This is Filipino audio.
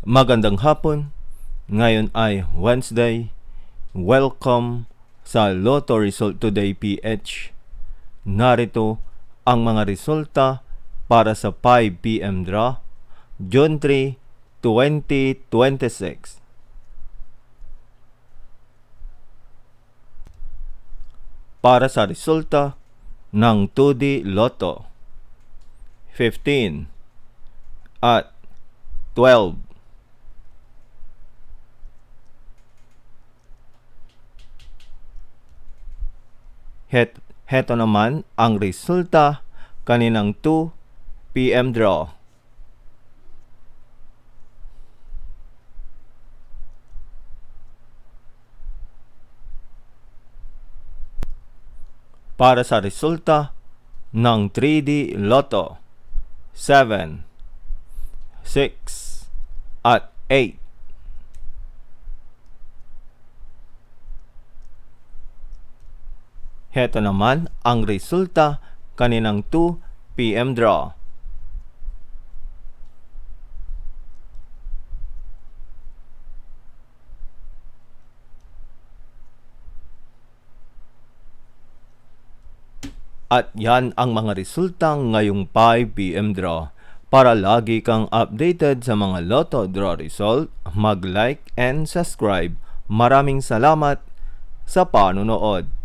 Magandang hapon. Ngayon ay Wednesday. Welcome sa Lotto Result Today PH. Narito ang mga resulta para sa 5 PM draw, June 3, 2026. Para sa resulta ng 2D Lotto, 15 at 12. Heto naman ang resulta kaninang 2 PM draw. Para sa resulta ng 3D Lotto, 7, 6, at 8. Heto naman ang resulta kaninang 2 PM draw. At yan ang mga resulta ngayong 5 PM draw. Para lagi kang updated sa mga Lotto draw result, mag-like and subscribe. Maraming salamat sa panonood.